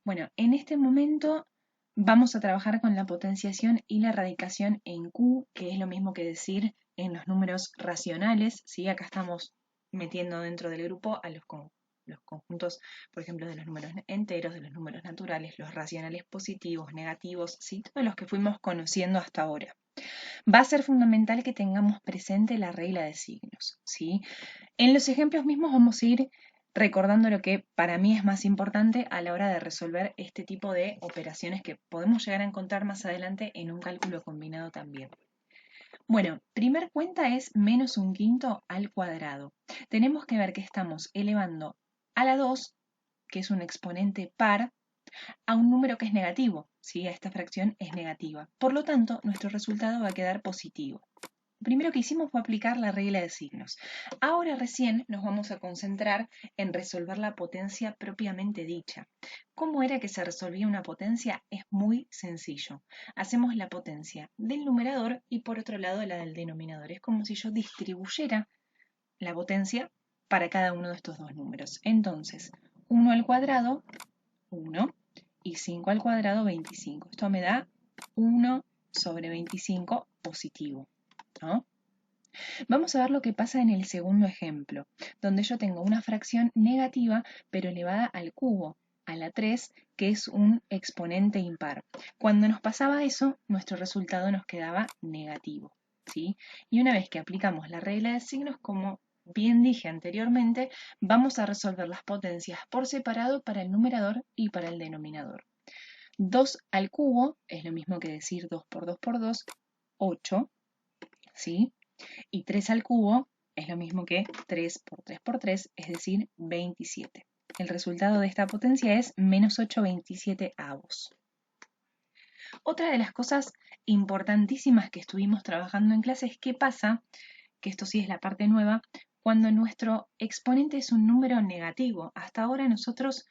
Bueno, en este momento vamos a trabajar con la potenciación y la radicación en Q, que es lo mismo que decir en los números racionales, ¿sí? Acá estamos metiendo dentro del grupo a los conjuntos, por ejemplo, de los números enteros, de los números naturales, los racionales positivos, negativos, ¿sí? Todos los que fuimos conociendo hasta ahora. Va a ser fundamental que tengamos presente la regla de signos, ¿sí? En los ejemplos mismos vamos a ir recordando lo que para mí es más importante a la hora de resolver este tipo de operaciones que podemos llegar a encontrar más adelante en un cálculo combinado también. Bueno, primer cuenta es menos un quinto al cuadrado. Tenemos que ver que estamos elevando a la 2, que es un exponente par, a un número que es negativo, ¿sí? A esta fracción es negativa. Por lo tanto, nuestro resultado va a quedar positivo. Lo primero que hicimos fue aplicar la regla de signos. Ahora recién nos vamos a concentrar en resolver la potencia propiamente dicha. ¿Cómo era que se resolvía una potencia? Es muy sencillo. Hacemos la potencia del numerador y por otro lado la del denominador. Es como si yo distribuyera la potencia para cada uno de estos dos números. Entonces, 1 al cuadrado, 1, y 5 al cuadrado, 25. Esto me da 1 sobre 25 positivo, ¿no? Vamos a ver lo que pasa en el segundo ejemplo, donde yo tengo una fracción negativa, pero elevada al cubo, a la 3, que es un exponente impar. Cuando nos pasaba eso, nuestro resultado nos quedaba negativo, ¿sí? Y una vez que aplicamos la regla de signos, como bien dije anteriormente, vamos a resolver las potencias por separado para el numerador y para el denominador. 2 al cubo es lo mismo que decir 2 por 2 por 2, 8, ¿sí? Y 3 al cubo es lo mismo que 3 por 3 por 3, es decir, 27. El resultado de esta potencia es menos 8,27 avos. Otra de las cosas importantísimas que estuvimos trabajando en clase es qué pasa, que esto sí es la parte nueva, cuando nuestro exponente es un número negativo. Hasta ahora nosotros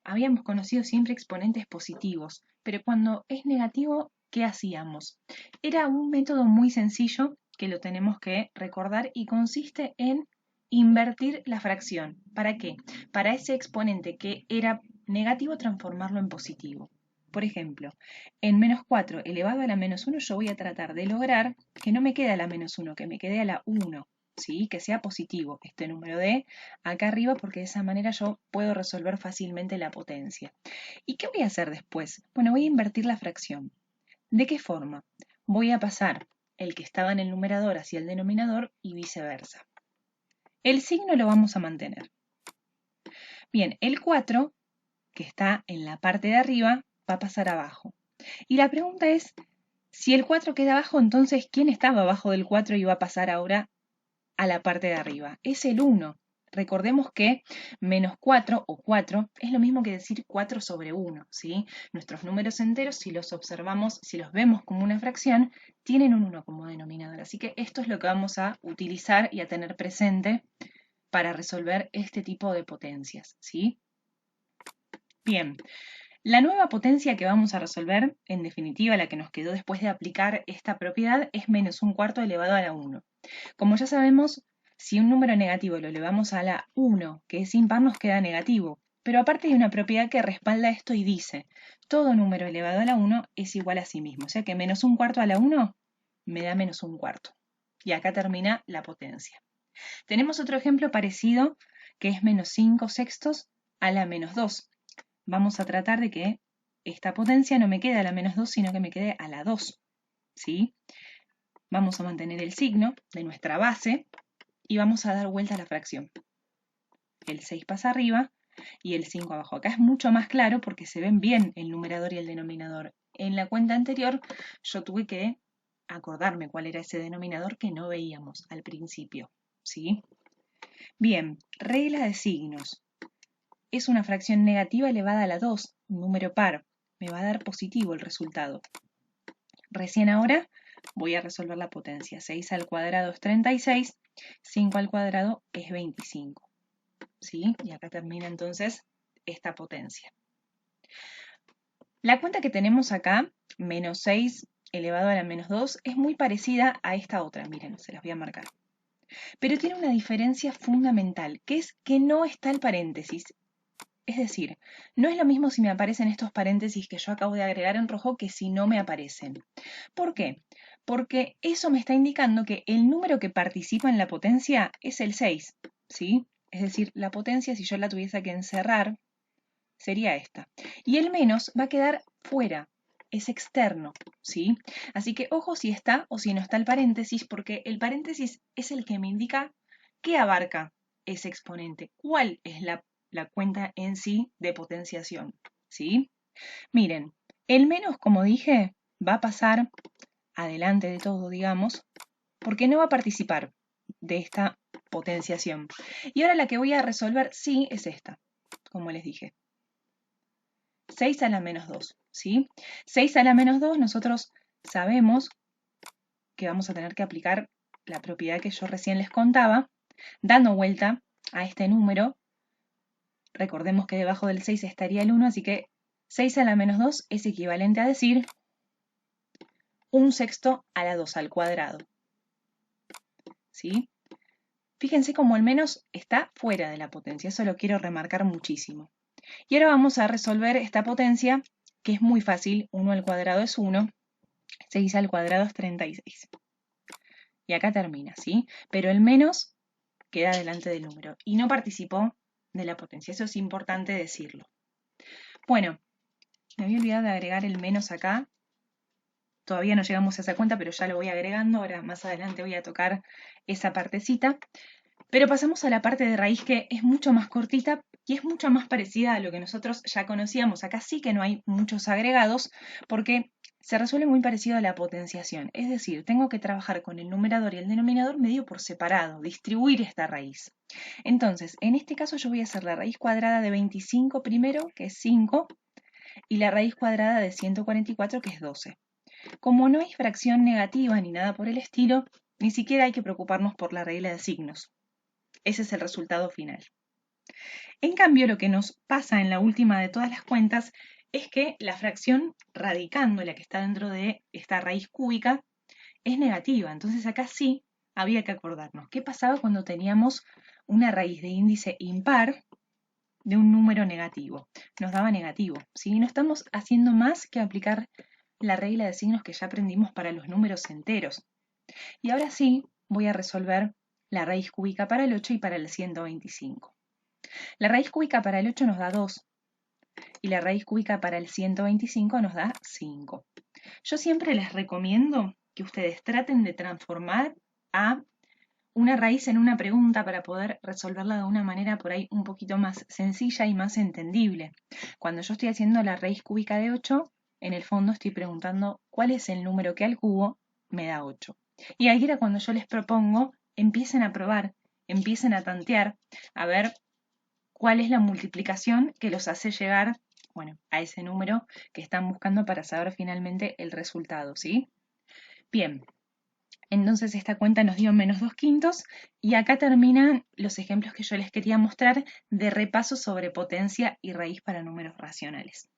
habíamos conocido siempre exponentes positivos, pero cuando es negativo, ¿qué hacíamos? Era un método muy sencillo que lo tenemos que recordar y consiste en invertir la fracción. ¿Para qué? Para ese exponente que era negativo transformarlo en positivo. Por ejemplo, en menos 4 elevado a la menos 1 yo voy a tratar de lograr que no me quede a la menos 1, que me quede a la 1. ¿Sí? Que sea positivo este número de acá arriba porque de esa manera yo puedo resolver fácilmente la potencia. ¿Y qué voy a hacer después? Bueno, voy a invertir la fracción. ¿De qué forma? Voy a pasar el que estaba en el numerador hacia el denominador y viceversa. El signo lo vamos a mantener. Bien, el 4, que está en la parte de arriba, va a pasar abajo. Y la pregunta es, si el 4 queda abajo, entonces, ¿quién estaba abajo del 4 y va a pasar ahora a la parte de arriba? Es el 1. Recordemos que menos 4 o 4 es lo mismo que decir 4 sobre 1, ¿sí? Nuestros números enteros, si los observamos, si los vemos como una fracción, tienen un 1 como denominador. Así que esto es lo que vamos a utilizar y a tener presente para resolver este tipo de potencias, ¿sí? Bien, la nueva potencia que vamos a resolver, en definitiva la que nos quedó después de aplicar esta propiedad, es menos un cuarto elevado a la 1. Como ya sabemos, si un número negativo lo elevamos a la 1, que es impar, nos queda negativo. Pero aparte hay una propiedad que respalda esto y dice, todo número elevado a la 1 es igual a sí mismo. O sea que menos un cuarto a la 1 me da menos un cuarto. Y acá termina la potencia. Tenemos otro ejemplo parecido, que es menos 5 sextos a la menos 2. Vamos a tratar de que esta potencia no me quede a la menos 2, sino que me quede a la 2. ¿Sí? Vamos a mantener el signo de nuestra base y vamos a dar vuelta a la fracción. El 6 pasa arriba y el 5 abajo. Acá es mucho más claro porque se ven bien el numerador y el denominador. En la cuenta anterior yo tuve que acordarme cuál era ese denominador que no veíamos al principio. ¿Sí? Bien, regla de signos. Es una fracción negativa elevada a la 2, un número par. Me va a dar positivo el resultado. Recién ahora voy a resolver la potencia. 6 al cuadrado es 36, 5 al cuadrado es 25. ¿Sí? Y acá termina entonces esta potencia. La cuenta que tenemos acá, menos 6 elevado a la menos 2, es muy parecida a esta otra. Miren, se las voy a marcar. Pero tiene una diferencia fundamental, que es que no está el paréntesis. Es decir, no es lo mismo si me aparecen estos paréntesis que yo acabo de agregar en rojo que si no me aparecen. ¿Por qué? Porque eso me está indicando que el número que participa en la potencia es el 6, ¿sí? Es decir, la potencia, si yo la tuviese que encerrar, sería esta. Y el menos va a quedar fuera, es externo, ¿sí? Así que ojo si está o si no está el paréntesis, porque el paréntesis es el que me indica qué abarca ese exponente, cuál es la cuenta en sí de potenciación, ¿sí? Miren, el menos, como dije, va a pasar adelante de todo, digamos, porque no va a participar de esta potenciación. Y ahora la que voy a resolver sí es esta, como les dije. 6 a la menos 2, ¿sí? 6 a la menos 2, nosotros sabemos que vamos a tener que aplicar la propiedad que yo recién les contaba, dando vuelta a este número. Recordemos que debajo del 6 estaría el 1, así que 6 a la menos 2 es equivalente a decir 1/6 a la 2 al cuadrado, ¿sí? Fíjense cómo el menos está fuera de la potencia, eso lo quiero remarcar muchísimo. Y ahora vamos a resolver esta potencia, que es muy fácil. 1 al cuadrado es 1, 6 al cuadrado es 36. Y acá termina, ¿sí? Pero el menos queda delante del número y no participó de la potencia. Eso es importante decirlo. Bueno, me había olvidado de agregar el menos acá. Todavía no llegamos a esa cuenta, pero ya lo voy agregando. Ahora más adelante voy a tocar esa partecita. Pero pasamos a la parte de raíz, que es mucho más cortita y es mucho más parecida a lo que nosotros ya conocíamos. Acá sí que no hay muchos agregados porque se resuelve muy parecido a la potenciación. Es decir, tengo que trabajar con el numerador y el denominador medio por separado, distribuir esta raíz. Entonces, en este caso yo voy a hacer la raíz cuadrada de 25 primero, que es 5, y la raíz cuadrada de 144, que es 12. Como no hay fracción negativa ni nada por el estilo, ni siquiera hay que preocuparnos por la regla de signos. Ese es el resultado final. En cambio, lo que nos pasa en la última de todas las cuentas es que la fracción radicando, la que está dentro de esta raíz cúbica, es negativa. Entonces acá sí había que acordarnos qué pasaba cuando teníamos una raíz de índice impar de un número negativo. Nos daba negativo, ¿sí? No estamos haciendo más que aplicar la regla de signos que ya aprendimos para los números enteros. Y ahora sí voy a resolver la raíz cúbica para el 8 y para el 125. La raíz cúbica para el 8 nos da 2 y la raíz cúbica para el 125 nos da 5. Yo siempre les recomiendo que ustedes traten de transformar a una raíz en una pregunta para poder resolverla de una manera por ahí un poquito más sencilla y más entendible. Cuando yo estoy haciendo la raíz cúbica de 8, en el fondo estoy preguntando cuál es el número que al cubo me da 8. Y ahí era cuando yo les propongo, empiecen a probar, empiecen a tantear, a ver cuál es la multiplicación que los hace llegar, bueno, a ese número que están buscando para saber finalmente el resultado, ¿sí? Bien, entonces esta cuenta nos dio menos 2/5 y acá terminan los ejemplos que yo les quería mostrar de repaso sobre potencia y raíz para números racionales.